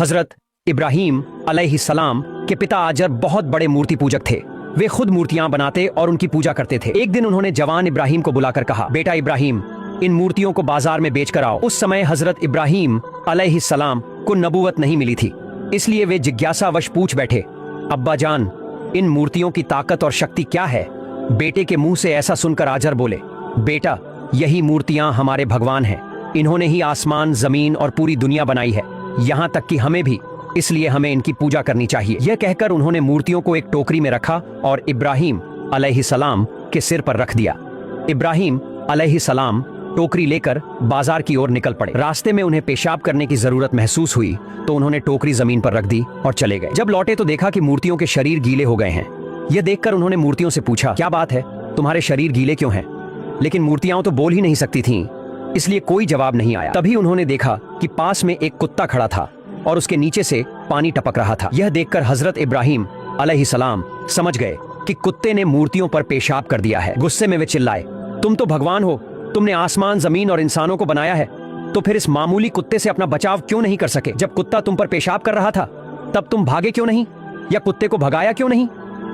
हजरत इब्राहिम अलैहिस्सलाम के पिता आजर बहुत बड़े मूर्ति पूजक थे। वे खुद मूर्तियां बनाते और उनकी पूजा करते थे। एक दिन उन्होंने जवान इब्राहिम को बुलाकर कहा, बेटा इब्राहिम, इन मूर्तियों को बाजार में बेच कर आओ। उस समय हजरत इब्राहिम अलैहिस्सलाम को नबूवत नहीं मिली थी, इसलिए वे जिज्ञासावश पूछ बैठे, अब्बा जान, इन मूर्तियों की ताकत और शक्ति क्या है? बेटे के मुंह से ऐसा सुनकर आजर बोले, बेटा, यही मूर्तियां हमारे भगवान हैं। इन्होंने ही आसमान, जमीन और पूरी दुनिया बनाई है, यहाँ तक कि हमें भी, इसलिए हमें इनकी पूजा करनी चाहिए। यह कहकर उन्होंने मूर्तियों को एक टोकरी में रखा और इब्राहिम अलैहिस्सलाम के सिर पर रख दिया। इब्राहिम अलैहिस्सलाम टोकरी लेकर बाजार की ओर निकल पड़े। रास्ते में उन्हें पेशाब करने की जरूरत महसूस हुई तो उन्होंने टोकरी जमीन पर रख दी और चले गए। जब लौटे तो देखा कि मूर्तियों के शरीर गीले हो गए हैं। यह देखकर उन्होंने मूर्तियों से पूछा, क्या बात है, तुम्हारे शरीर गीले क्यों हैं? लेकिन मूर्तियां तो बोल ही नहीं सकती थीं, इसलिए कोई जवाब नहीं आया। तभी उन्होंने देखा कि पास में एक कुत्ता खड़ा था और उसके नीचे से पानी टपक रहा था। यह देखकर हजरत इब्राहिम अलैहिस्सलाम समझ गए कि कुत्ते ने मूर्तियों पर पेशाब कर दिया है। गुस्से में वे चिल्लाए, तुम तो भगवान हो, तुमने आसमान, जमीन और इंसानों को बनाया है, तो फिर इस मामूली कुत्ते से अपना बचाव क्यों नहीं कर सके? जब कुत्ता तुम पर पेशाब कर रहा था तब तुम भागे क्यों नहीं, या कुत्ते को भगाया क्यों नहीं?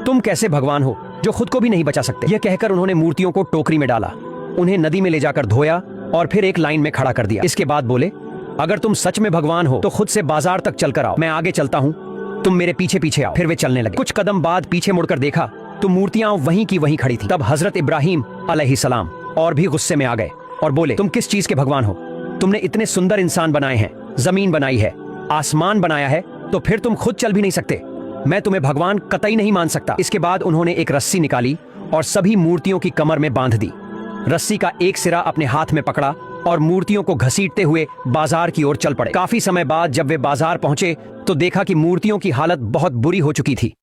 तुम कैसे भगवान हो जो खुद को भी नहीं बचा सकते? यह कहकर उन्होंने मूर्तियों को टोकरी में डाला, उन्हें नदी में ले जाकर धोया और फिर एक लाइन में खड़ा कर दिया। इसके बाद बोले, अगर तुम सच में भगवान हो तो खुद से बाजार तक चलकर आओ, मैं आगे चलता हूँ, तुम मेरे पीछे पीछे आओ। फिर वे चलने लगे। कुछ कदम बाद पीछे मुड़कर देखा तो मूर्तियां वहीं की वहीं खड़ी थी। तब हजरत इब्राहिम अलैहिस्सलाम और भी गुस्से में आ गए और बोले, तुम किस चीज के भगवान हो? तुमने इतने सुंदर इंसान बनाए हैं, जमीन बनाई है, आसमान बनाया है, तो फिर तुम खुद चल भी नहीं सकते। मैं तुम्हें भगवान कतई नहीं मान सकता। इसके बाद उन्होंने एक रस्सी निकाली और सभी मूर्तियों की कमर में बांध दी। रस्सी का एक सिरा अपने हाथ में पकड़ा और मूर्तियों को घसीटते हुए बाजार की ओर चल पड़े। काफी समय बाद जब वे बाजार पहुंचे तो देखा कि मूर्तियों की हालत बहुत बुरी हो चुकी थी।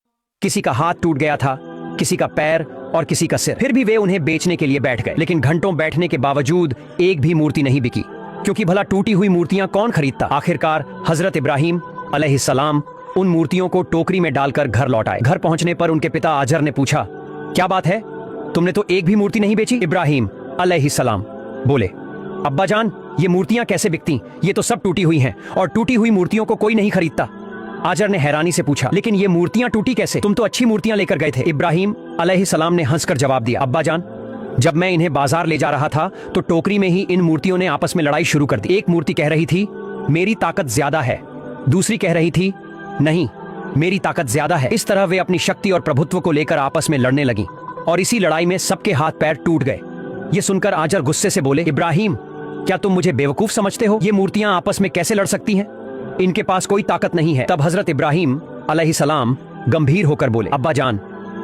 किसी का हाथ टूट गया था, किसी का पैर और किसी का सिर। फिर भी वे उन्हें बेचने के लिए बैठ गए, लेकिन घंटों बैठने के बावजूद एक भी मूर्ति नहीं बिकी, क्योंकि भला टूटी हुई मूर्तियां कौन खरीदता? आखिरकार हजरत इब्राहिम अलैहिस्सलाम उन मूर्तियों को टोकरी में डालकर घर लौट आए। घर पहुंचने पर उनके पिता आजर ने पूछा, क्या बात है, तुमने तो एक भी मूर्ति नहीं बेची? इब्राहिम अलैहिस्सलाम बोले, अब्बा जान, ये मूर्तियां कैसे बिकती? ये तो सब टूटी हुई हैं और टूटी हुई मूर्तियों को कोई नहीं खरीदता। आजर ने हैरानी से पूछा, लेकिन ये मूर्तियां टूटी कैसे? तुम तो अच्छी मूर्तियां लेकर गए थे। इब्राहिम अलैहिस्सलाम ने हंसकर जवाब दिया, अब्बा जान, जब मैं इन्हें बाजार ले जा रहा था तो टोकरी में ही इन मूर्तियों ने आपस में लड़ाई शुरू कर दी। एक मूर्ति कह रही थी, मेरी ताकत ज्यादा है, दूसरी कह रही थी, नहीं, मेरी ताकत ज्यादा है। इस तरह वे अपनी शक्ति और प्रभुत्व को लेकर आपस में लड़ने लगी और इसी लड़ाई में सबके हाथ पैर टूट गए। ये सुनकर आजर गुस्से से बोले, इब्राहिम, क्या तुम मुझे बेवकूफ समझते हो? ये मूर्तियां आपस में कैसे लड़ सकती हैं? इनके पास कोई ताकत नहीं है। तब हजरत इब्राहिम अलैहिस्सलाम गंभीर होकर बोले, अब्बा जान,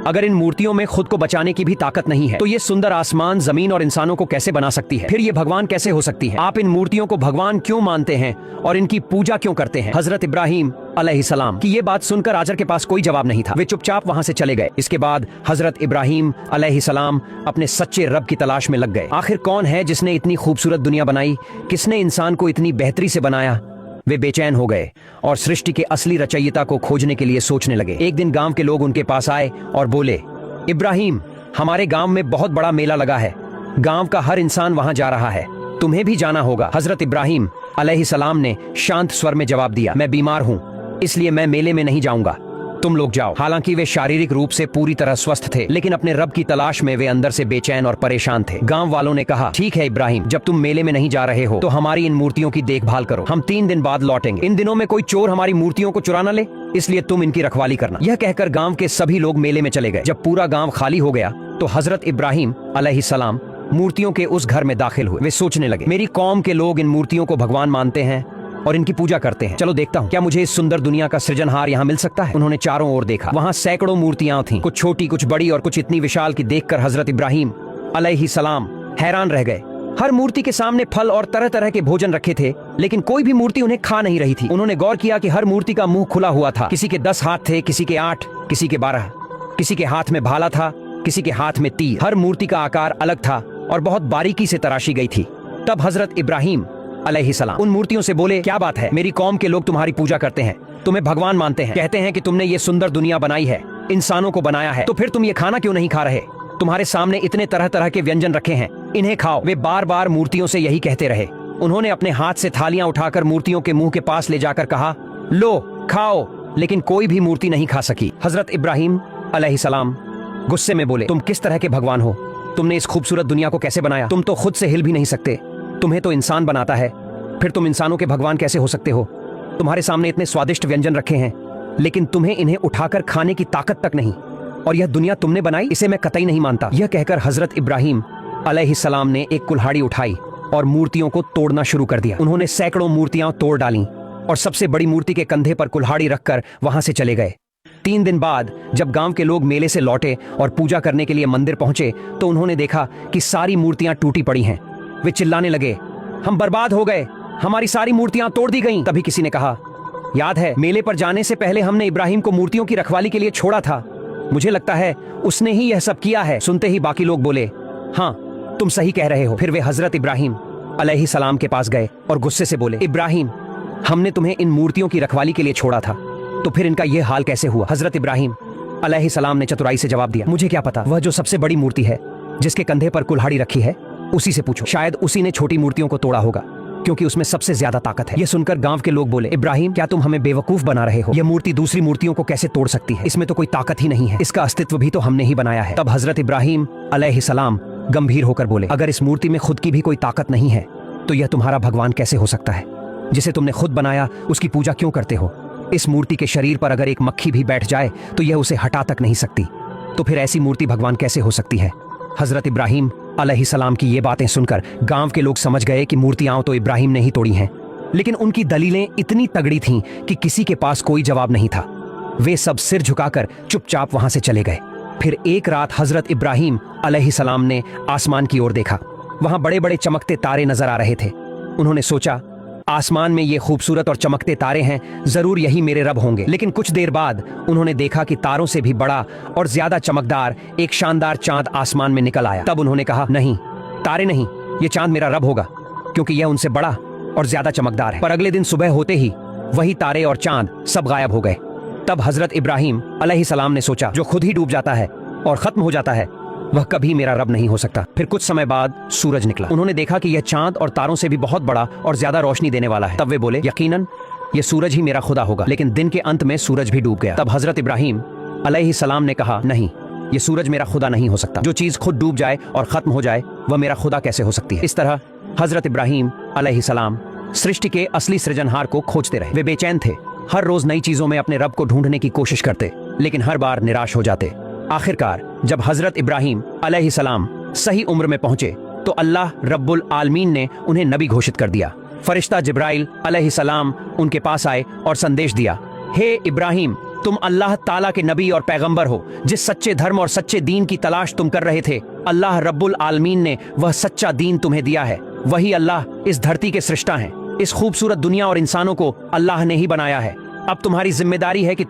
अगर इन मूर्तियों में खुद को बचाने की भी ताकत नहीं है तो ये सुंदर आसमान, जमीन और इंसानों को कैसे बना सकती है? फिर ये भगवान कैसे हो सकती है? आप इन मूर्तियों को भगवान क्यों मानते हैं और इनकी पूजा क्यों करते हैं? हजरत इब्राहिम अलैहिस्सलाम की ये बात सुनकर आजर के पास कोई जवाब नहीं था। वे चुपचाप वहां से चले गए। इसके बाद हजरत इब्राहिम अलैहिस्सलाम अपने सच्चे रब की तलाश में लग गए। आखिर कौन है जिसने इतनी खूबसूरत दुनिया बनाई? किसने इंसान को इतनी बेहतरी से बनाया? वे बेचैन हो गए और सृष्टि के असली रचयिता को खोजने के लिए सोचने लगे। एक दिन गांव के लोग उनके पास आए और बोले, इब्राहिम, हमारे गांव में बहुत बड़ा मेला लगा है, गांव का हर इंसान वहां जा रहा है, तुम्हें भी जाना होगा। हजरत इब्राहिम अलैहिस्सलाम ने शांत स्वर में जवाब दिया, मैं बीमार हूं, इसलिए मैं मेले में नहीं जाऊंगा, तुम लोग जाओ। हालांकि वे शारीरिक रूप से पूरी तरह स्वस्थ थे, लेकिन अपने रब की तलाश में वे अंदर से बेचैन और परेशान थे। गांव वालों ने कहा, ठीक है इब्राहिम, जब तुम मेले में नहीं जा रहे हो तो हमारी इन मूर्तियों की देखभाल करो, हम 3 दिन बाद लौटेंगे। इन दिनों में कोई चोर हमारी मूर्तियों को चुरा न ले, इसलिए तुम इनकी रखवाली करना। यह कहकर गांव के सभी लोग मेले में चले गए। जब पूरा गांव खाली हो गया तो हजरत इब्राहिम अलैहिस्सलाम मूर्तियों के उस घर में दाखिल हुए। वे सोचने लगे, मेरी कौम के लोग इन मूर्तियों को भगवान मानते हैं और इनकी पूजा करते हैं। चलो देखता हूँ, क्या मुझे इस सुंदर दुनिया का सृजनहार यहाँ मिल सकता है? उन्होंने चारों ओर देखा। वहाँ सैकड़ों मूर्तियां थीं, कुछ छोटी, कुछ बड़ी और कुछ इतनी विशाल कि देखकर हजरत इब्राहिम अलैहिस्सलाम हैरान रह गए। हर मूर्ति के सामने फल और तरह तरह के भोजन रखे थे, लेकिन कोई भी मूर्ति उन्हें खा नहीं रही थी। उन्होंने गौर किया कि हर मूर्ति का मुंह खुला हुआ था। किसी के 10 हाथ थे, किसी के 8, किसी के 12, किसी के हाथ में भाला था, किसी के हाथ में तीर। हर मूर्ति का आकार अलग था और बहुत बारीकी से तराशी गई थी। तब हजरत इब्राहिम अलैहिस्सलाम उन मूर्तियों से बोले, क्या बात है, मेरी कौम के लोग तुम्हारी पूजा करते हैं, तुम्हें भगवान मानते हैं, कहते हैं कि तुमने ये सुंदर दुनिया बनाई है, इंसानों को बनाया है, तो फिर तुम ये खाना क्यों नहीं खा रहे? तुम्हारे सामने इतने तरह तरह के व्यंजन रखे हैं, इन्हें खाओ। वे बार बार मूर्तियों से यही कहते रहे। उन्होंने अपने हाथ से थालियां उठाकर मूर्तियों के मुंह के पास ले जाकर कहा, लो खाओ, लेकिन कोई भी मूर्ति नहीं खा सकी। हजरत इब्राहिम अलैहिस्सलाम गुस्से में बोले, तुम किस तरह के भगवान हो? तुमने इस खूबसूरत दुनिया को कैसे बनाया? तुम तो खुद से हिल भी नहीं सकते। तुम्हें तो इंसान बनाता है, फिर तुम इंसानों के भगवान कैसे हो सकते हो? तुम्हारे सामने इतने स्वादिष्ट व्यंजन रखे हैं, लेकिन तुम्हें इन्हें उठाकर खाने की ताकत तक नहीं। और यह दुनिया तुमने बनाई, इसे मैं कतई नहीं मानता। यह कहकर हजरत इब्राहिम अलैहिस्सलाम ने एक कुल्हाड़ी उठाई और मूर्तियों को तोड़ना शुरू कर दिया। उन्होंने सैकड़ों मूर्तियां तोड़ डालीं और सबसे बड़ी मूर्ति के कंधे पर कुल्हाड़ी रखकर वहां से चले गए। 3 दिन बाद जब गांव के लोग मेले से लौटे और पूजा करने के लिए मंदिर पहुंचे, तो उन्होंने देखा कि सारी मूर्तियां टूटी पड़ी हैं। वे चिल्लाने लगे, हम बर्बाद हो गए, हमारी सारी मूर्तियां तोड़ दी गईं। तभी किसी ने कहा, याद है मेले पर जाने से पहले हमने इब्राहिम को मूर्तियों की रखवाली के लिए छोड़ा था। मुझे लगता है उसने ही यह सब किया है। सुनते ही बाकी लोग बोले, हाँ तुम सही कह रहे हो। फिर वे हजरत इब्राहिम अलैहिस्सलाम के पास गए और गुस्से से बोले, इब्राहिम हमने तुम्हें इन मूर्तियों की रखवाली के लिए छोड़ा था, तो फिर इनका यह हाल कैसे हुआ? हजरत इब्राहिम अलैहिस्सलाम ने चतुराई से जवाब दिया, मुझे क्या पता, वह जो सबसे बड़ी मूर्ति है जिसके कंधे पर कुल्हाड़ी रखी है उसी से पूछो। शायद उसी ने छोटी मूर्तियों को तोड़ा होगा, क्योंकि उसमें सबसे ज्यादा ताकत है। यह सुनकर गांव के लोग बोले, इब्राहिम क्या तुम हमें बेवकूफ बना रहे हो? यह मूर्ति दूसरी मूर्तियों को कैसे तोड़ सकती है? इसमें तो कोई ताकत ही नहीं है, इसका अस्तित्व भी तो हमने ही बनाया है। तब हजरत इब्राहिम अलैहिस्सलाम गंभीर होकर बोले, अगर इस मूर्ति में खुद की भी कोई ताकत नहीं है तो यह तुम्हारा भगवान कैसे हो सकता है? जिसे तुमने खुद बनाया उसकी पूजा क्यों करते हो? इस मूर्ति के शरीर पर अगर एक मक्खी भी बैठ जाए तो यह उसे हटा तक नहीं सकती, तो फिर ऐसी मूर्ति भगवान कैसे हो सकती है? हजरत इब्राहिम अलैहिस्सलाम की ये बातें सुनकर गांव के लोग समझ गए कि मूर्तियां तो इब्राहिम ने ही तोड़ी हैं, लेकिन उनकी दलीलें इतनी तगड़ी थीं कि किसी के पास कोई जवाब नहीं था। वे सब सिर झुकाकर चुपचाप वहां से चले गए। फिर एक रात हजरत इब्राहिम अलैहिस्सलाम ने आसमान की ओर देखा। वहां बड़े बड़े चमकते तारे नजर आ रहे थे। उन्होंने सोचा, आसमान में ये खूबसूरत और चमकते तारे हैं, जरूर यही मेरे रब होंगे। लेकिन कुछ देर बाद उन्होंने देखा कि तारों से भी बड़ा और ज्यादा चमकदार एक शानदार चांद आसमान में निकल आया। तब उन्होंने कहा, नहीं तारे नहीं, ये चांद मेरा रब होगा, क्योंकि यह उनसे बड़ा और ज्यादा चमकदार है। पर अगले दिन सुबह होते ही वही तारे और चांद सब गायब हो गए। तब हजरत इब्राहिम अलैहिस्सलाम ने सोचा, जो खुद ही डूब जाता है और खत्म हो जाता है वह कभी मेरा रब नहीं हो सकता। फिर कुछ समय बाद सूरज निकला। उन्होंने देखा कि यह चांद और तारों से भी बहुत बड़ा और ज्यादा रोशनी देने वाला है। तब वे बोले, यकीनन यह सूरज ही मेरा खुदा होगा। लेकिन दिन के अंत में सूरज भी डूब गया। तब हजरत इब्राहिम अलैहिस्सलाम ने कहा, नहीं ये सूरज मेरा खुदा नहीं हो सकता। जो चीज खुद डूब जाए और खत्म हो जाए वह मेरा खुदा कैसे हो सकती है? इस तरह हजरत इब्राहिम अलैहिस्सलाम सृष्टि के असली सृजनहार को खोजते रहे। वे बेचैन थे, हर रोज नई चीजों में अपने रब को ढूंढने की कोशिश करते, लेकिन हर बार निराश हो जाते। आखिरकार जब हजरत इब्राहिम अलैहिस्सलाम सही उम्र में पहुंचे तो अल्लाह रब्बुल आलमीन ने उन्हें नबी घोषित कर दिया। फरिश्ता जिब्राइल अलैहिस्सलाम उनके पास आए और संदेश दिया, हे इब्राहिम तुम अल्लाह ताला के नबी और पैगंबर हो। जिस सच्चे धर्म और सच्चे दीन की तलाश तुम कर रहे थे, अल्लाह रब्बुल आलमीन ने वह सच्चा दीन तुम्हें दिया है। वही अल्लाह इस धरती के सृष्टा हैं। इस खूबसूरत दुनिया और इंसानों को अल्लाह ने ही बनाया है। अब तुम्हारी जिम्मेदारी है कि